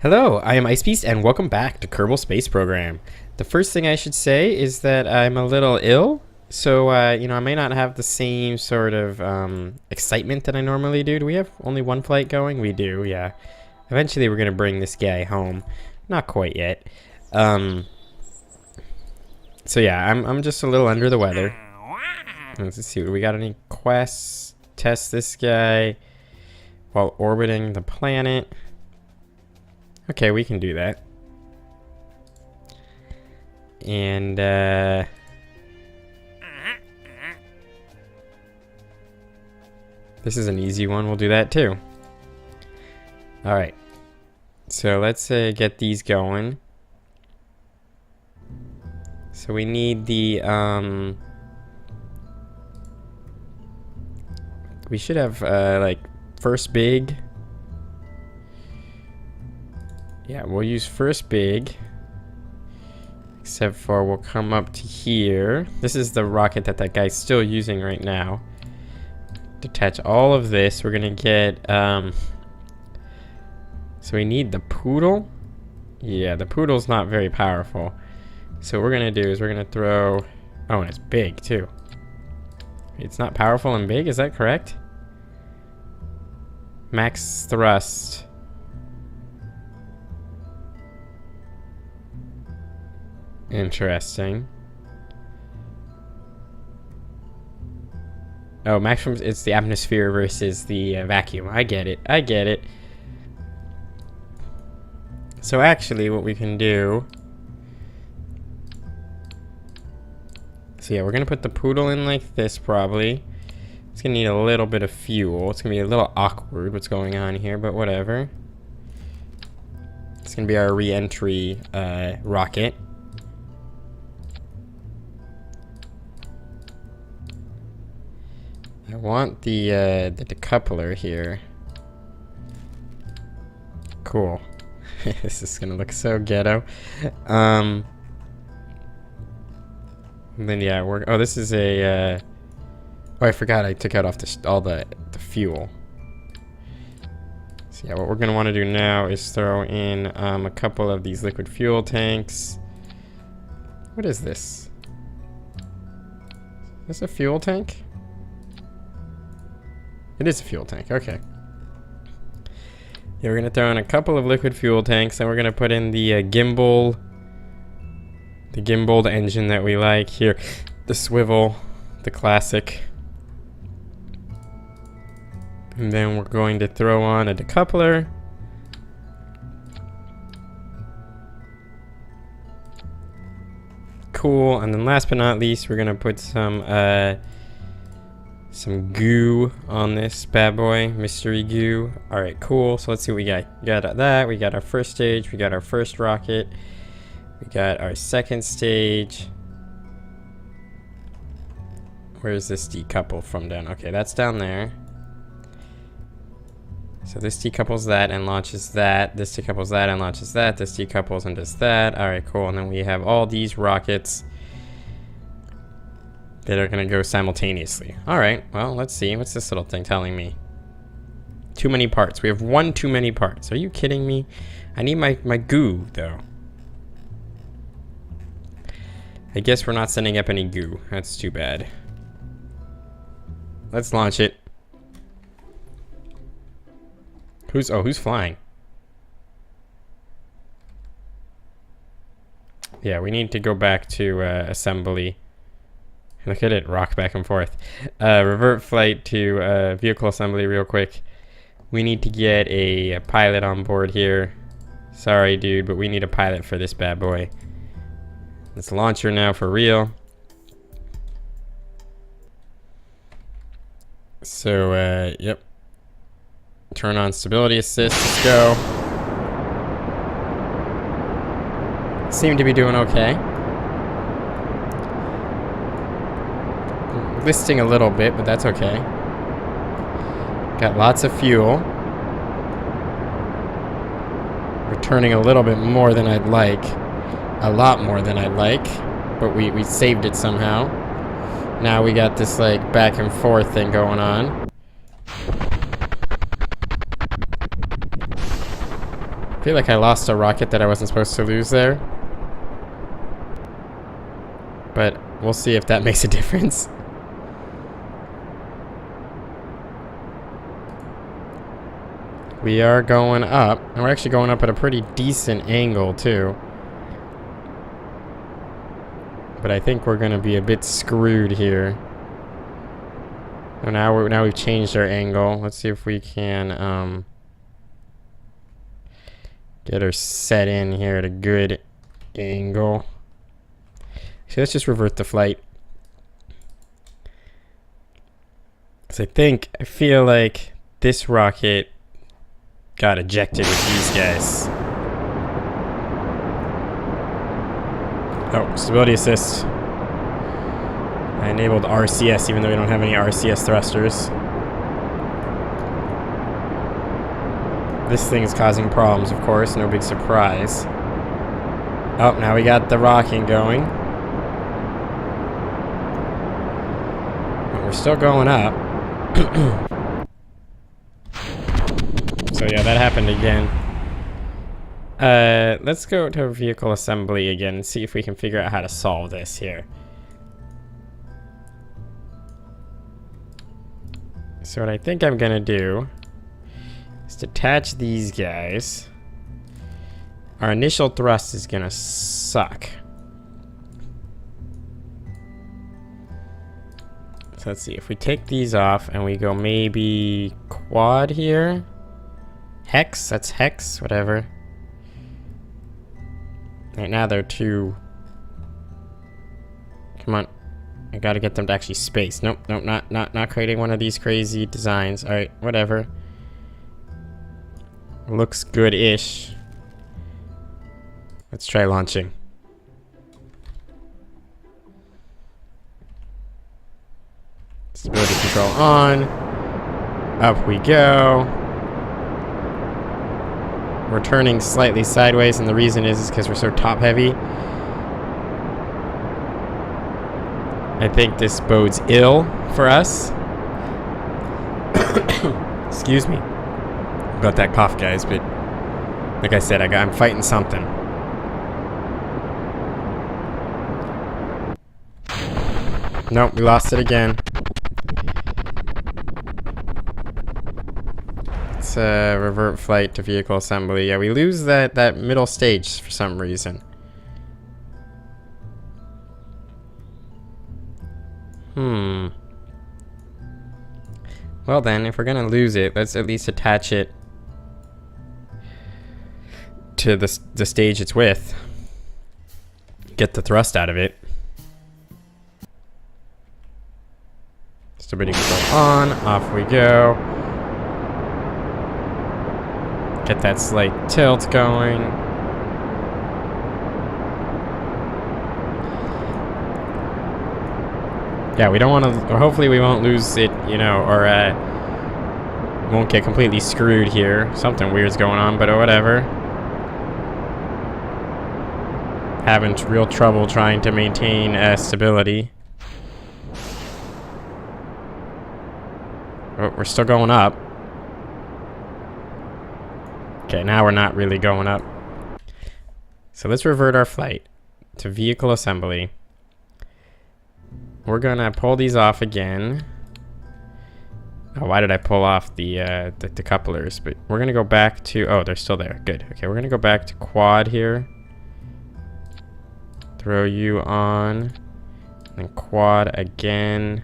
Hello, I am IceBeast and welcome back to Kerbal Space Program. The first thing I should say is that I'm a little ill, so I may not have the same sort of excitement that I normally do. Do we have only one flight going? We do, yeah. Eventually we're going to bring this guy home. Not quite yet. So yeah, I'm just a little under the weather. Let's see, do we got any quests? Test this guy while orbiting the planet. Okay, we can do that. And, this is an easy one. We'll do that too. Alright. So let's get these going. So we need the, we should have, like, first big. Yeah, we'll use first big, except for we'll come up to here. This is the rocket that guy's still using right now. Detach all of this. We're gonna get, so we need the poodle. Yeah, the poodle's not very powerful. So what we're gonna do is we're gonna throw, oh, and it's big too. It's not powerful and big, is that correct? Max thrust. Interesting. Oh, maximum, it's the atmosphere versus the vacuum. I get it. I get it. So actually what we can do... So yeah, we're going to put the poodle in like this probably. It's going to need a little bit of fuel. It's going to be a little awkward what's going on here, but whatever. It's going to be our re-entry rocket. I want the decoupler here. Cool. This is gonna look so ghetto. And then yeah, oh, this is a. Oh, I forgot I took out all the fuel. So yeah, what we're gonna want to do now is throw in a couple of these liquid fuel tanks. What is this? Is this a fuel tank? It is a fuel tank, okay. Yeah, we're gonna throw in a couple of liquid fuel tanks, and we're gonna put in the gimbal, the gimbaled engine that we like here, the swivel, the classic. And then we're going to throw on a decoupler. Cool, and then last but not least, we're gonna put some goo on this bad boy, mystery goo. All right, cool. So let's see what we got. We got that. We got our first stage. We got our first rocket. We got our second stage. Where is this decouple from down? Okay, that's down there. So this decouples that and launches that. This decouples that and launches that. This decouples and does that. All right, cool. And then we have all these rockets that are gonna go simultaneously. All right, well, let's see. What's this little thing telling me? Too many parts. We have one too many parts. Are you kidding me? I need my goo, though. I guess we're not sending up any goo. That's too bad. Let's launch it. Who's flying? Yeah, we need to go back to assembly. Look at it rock back and forth. Revert flight to vehicle assembly real quick. We need to get a pilot on board here. Sorry, dude, but we need a pilot for this bad boy. Let's launch her now for real. So, yep. Turn on stability assist. Let's go. Seem to be doing okay. Listing a little bit, but that's okay. Got lots of fuel. Returning a little bit more than I'd like. A lot more than I'd like. But we saved it somehow. Now we got this like back and forth thing going on. I feel like I lost a rocket that I wasn't supposed to lose there. But we'll see if that makes a difference. We are going up, and we're actually going up at a pretty decent angle too. But I think we're gonna be a bit screwed here. And now we've changed our angle. Let's see if we can get her set in here at a good angle. So let's just revert the flight. Because I feel like this rocket got ejected with these guys. Oh, stability assist. I enabled RCS even though we don't have any RCS thrusters. This thing is causing problems, of course, no big surprise. Oh, now we got the rocking going. But we're still going up. So yeah, that happened again. Let's go to vehicle assembly again and see if we can figure out how to solve this here. So what I think I'm gonna do is detach these guys. Our initial thrust is gonna suck. So let's see, if we take these off and we go maybe quad here. Hex, that's hex, whatever. Right now they're too... Come on. I gotta get them to actually space. Nope, not creating one of these crazy designs. Alright, whatever. Looks good-ish. Let's try launching. Stability control on. Up we go. We're turning slightly sideways, and the reason is because we're so top-heavy. I think this bodes ill for us. Excuse me about that cough, guys, but like I said, I'm fighting something. Nope, we lost it again. Let's revert flight to vehicle assembly. Yeah, we lose that middle stage for some reason. Well then, if we're gonna lose it, let's at least attach it to the stage it's with. Get the thrust out of it. Stability control on, off we go. Get that slight tilt going. Yeah, we don't want to, hopefully we won't lose it, you know, or won't get completely screwed here. Something weird's going on, but whatever. Having real trouble trying to maintain stability. Oh, we're still going up. Okay, now we're not really going up. So let's revert our flight to vehicle assembly. We're gonna pull these off again. Oh, why did I pull off the couplers? But we're gonna go back to, oh, they're still there. Good. Okay, we're gonna go back to quad here. Throw you on. And quad again.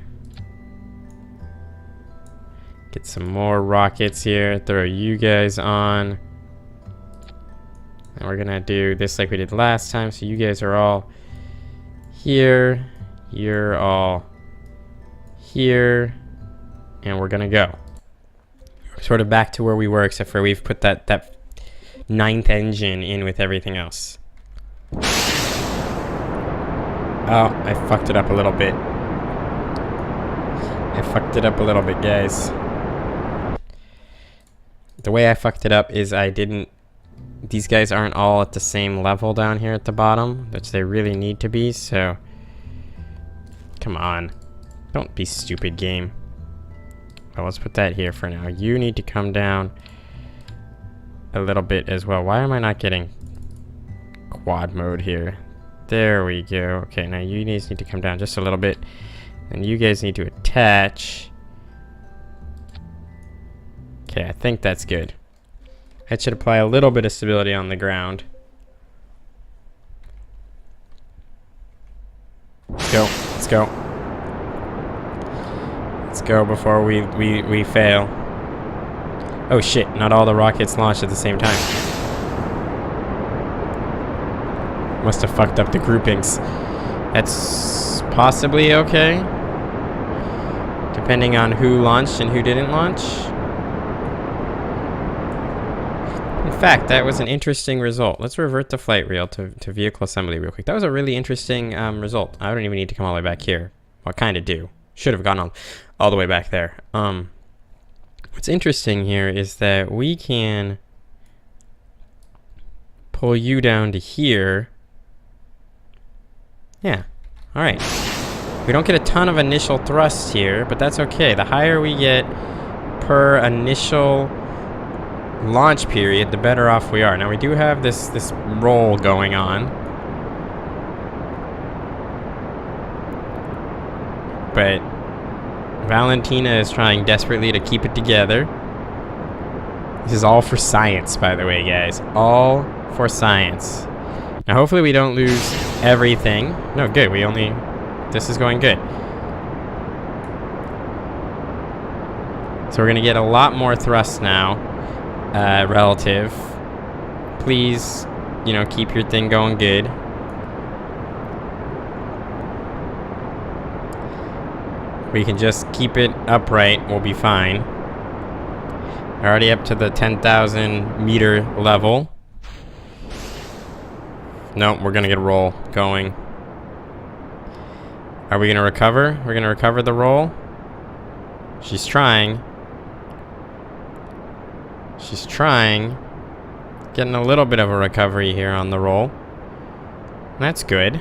Get some more rockets here. Throw you guys on. And we're gonna do this like we did last time. So you guys are all here. You're all here. And we're gonna go. Sort of back to where we were, except for we've put that 9th engine in with everything else. Oh, I fucked it up a little bit. Guys. The way I fucked it up is these guys aren't all at the same level down here at the bottom, which they really need to be, so come on. Don't be stupid, game. Well, let's put that here for now. You need to come down a little bit as well. Why am I not getting quad mode here? There we go. Okay, now you guys need to come down just a little bit. And you guys need to attach. Okay, I think that's good. That should apply a little bit of stability on the ground. Let's go. Let's go. Let's go before we fail. Oh shit, not all the rockets launched at the same time. Must have fucked up the groupings. That's possibly okay. Depending on who launched and who didn't launch. In fact, that was an interesting result. Let's revert the flight reel to vehicle assembly real quick. That was a really interesting result. I don't even need to come all the way back here. Well, I kind of do. Should have gone all the way back there. What's interesting here is that we can pull you down to here. Yeah. All right. We don't get a ton of initial thrust here, but that's okay. The higher we get per initial launch period, the better off we are. Now we do have this roll going on, but Valentina is trying desperately to keep it together. This is all for science, by the way, guys. All for science. Now hopefully we don't lose everything. No, good. This is going good. So we're gonna get a lot more thrust now. Relative. Please, keep your thing going good. We can just keep it upright. We'll be fine. Already up to the 10,000 meter level. Nope, we're gonna get a roll going. Are we gonna recover? We're gonna recover the roll. She's trying. She's trying. Getting a little bit of a recovery here on the roll. That's good.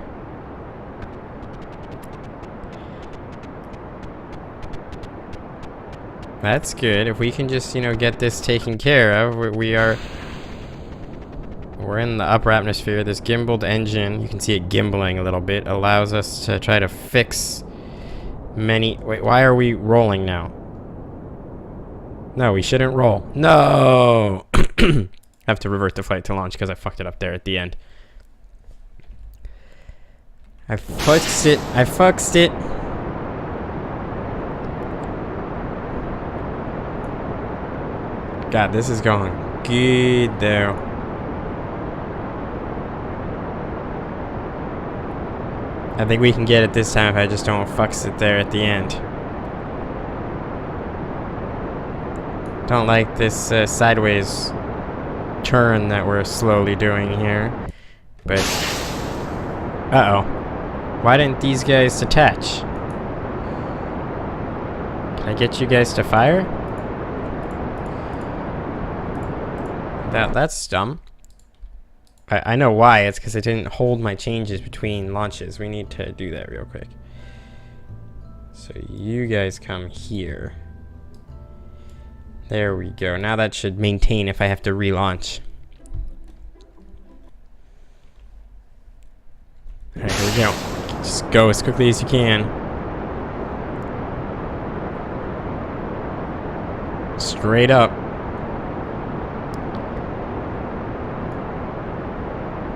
That's good. If we can just, get this taken care of, we're in the upper atmosphere. This gimbaled engine, you can see it gimbling a little bit, allows us to try to fix many... Wait, why are we rolling now? No, we shouldn't roll. No! I have to revert the flight to launch because I fucked it up there at the end. I fucked it. I fucked it. God, this is going good though. I think we can get it this time if I just don't fucks it there at the end. Don't like this sideways turn that we're slowly doing here. But, uh-oh. Why didn't these guys attach? Can I get you guys to fire? That's dumb. I know why. It's because I didn't hold my changes between launches. We need to do that real quick. So you guys come here. There we go. Now that should maintain if I have to relaunch. Alright, here we go. Just go as quickly as you can. Straight up.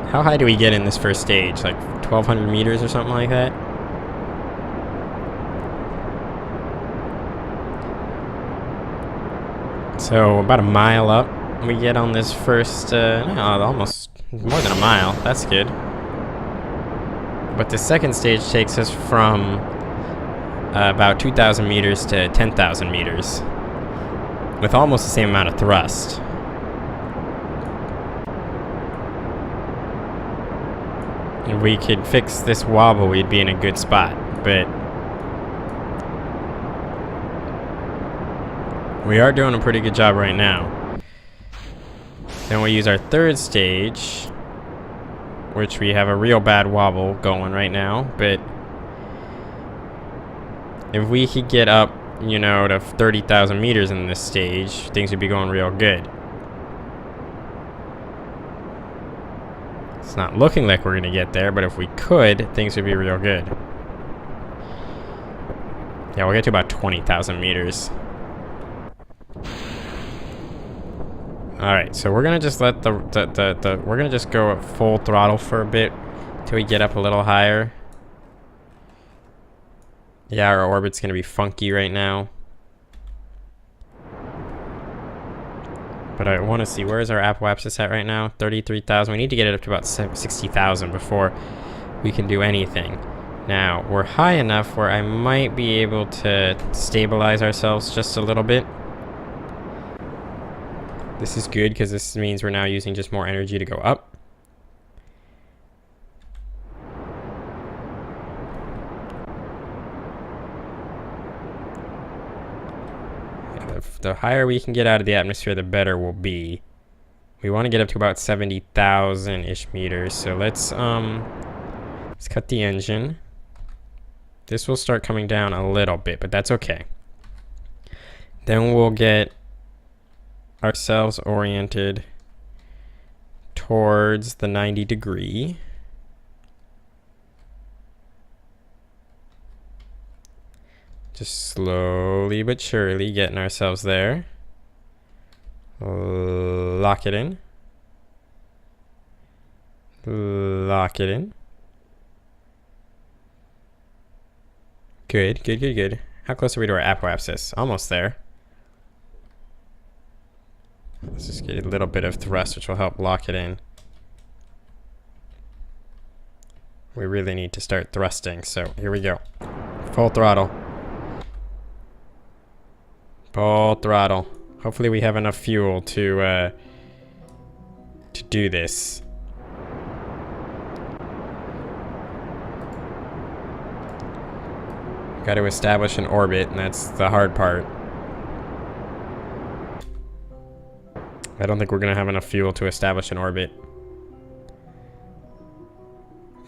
How high do we get in this first stage? Like 1,200 meters or something like that? So about a mile up we get on this first, no, almost more than a mile. That's good. But the second stage takes us from about 2,000 meters to 10,000 meters with almost the same amount of thrust. If we could fix this wobble, we'd be in a good spot, but we are doing a pretty good job right now. Then we use our third stage, which we have a real bad wobble going right now, but if we could get up, to 30,000 meters in this stage, things would be going real good. It's not looking like we're gonna get there, but if we could, things would be real good. Yeah, we'll get to about 20,000 meters. Alright, so we're gonna just let we're gonna just go at full throttle for a bit till we get up a little higher. Yeah, our orbit's gonna be funky right now. But I want to see, where is our apoapsis at right now? 33,000. We need to get it up to about 60,000 before we can do anything. Now, we're high enough where I might be able to stabilize ourselves just a little bit. This is good because this means we're now using just more energy to go up. The higher we can get out of the atmosphere, the better we'll be. We want to get up to about 70,000-ish meters. So let's cut the engine. This will start coming down a little bit, but that's okay. Then we'll get ourselves oriented towards the 90-degree. Just slowly but surely getting ourselves there. Lock it in. Lock it in. Good, good, good, good. How close are we to our apoapsis? Almost there. Let's just get a little bit of thrust, which will help lock it in. We really need to start thrusting, so here we go. Full throttle. Full throttle. Hopefully we have enough fuel to do this. Got to establish an orbit, and that's the hard part. I don't think we're gonna have enough fuel to establish an orbit.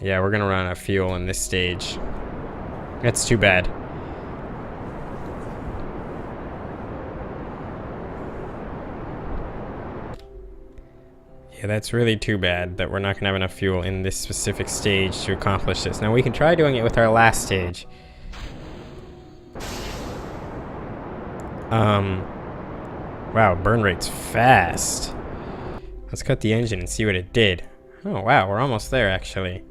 Yeah, we're gonna run out of fuel in this stage. That's too bad. Yeah, that's really too bad that we're not gonna have enough fuel in this specific stage to accomplish this. Now we can try doing it with our last stage. Wow, burn rate's fast. Let's cut the engine and see what it did. Oh wow, we're almost there actually.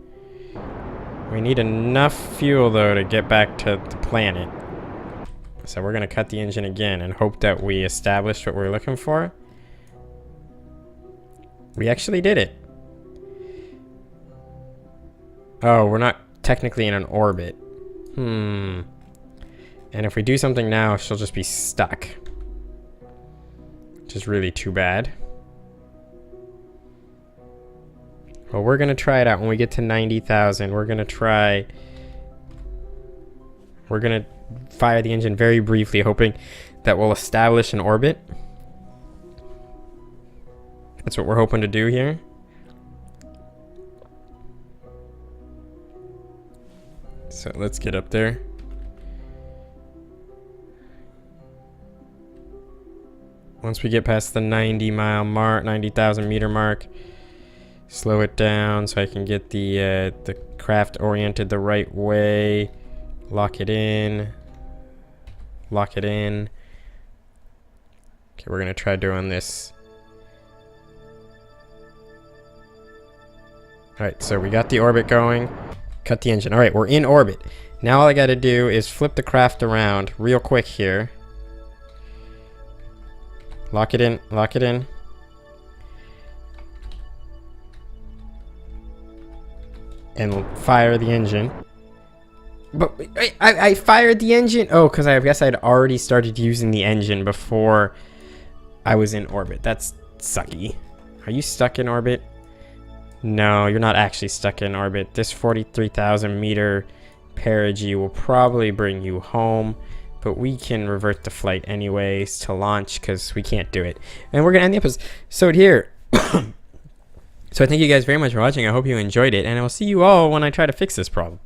We need enough fuel though to get back to the planet. So we're gonna cut the engine again and hope that we established what we're looking for. We actually did it. Oh, we're not technically in an orbit. And if we do something now, she'll just be stuck. Which is really too bad. Well, we're gonna try it out when we get to 90,000. We're gonna fire the engine very briefly, hoping that we'll establish an orbit. That's what we're hoping to do here. So let's get up there. Once we get past the 90-mile mark, 90,000 meter mark, slow it down so I can get the craft oriented the right way. Lock it in. Lock it in. Okay, we're gonna try doing this. Alright, so we got the orbit going. Cut the engine. Alright, we're in orbit. Now all I gotta do is flip the craft around real quick here. Lock it in. Lock it in. And fire the engine. But I fired the engine. Oh, because I guess I'd already started using the engine before I was in orbit. That's sucky. Are you stuck in orbit? No, you're not actually stuck in orbit. This 43,000 meter perigee will probably bring you home, but we can revert the flight anyways to launch because we can't do it. And we're gonna end the episode here. So I thank you guys very much for watching. I hope you enjoyed it, and I will see you all when I try to fix this problem.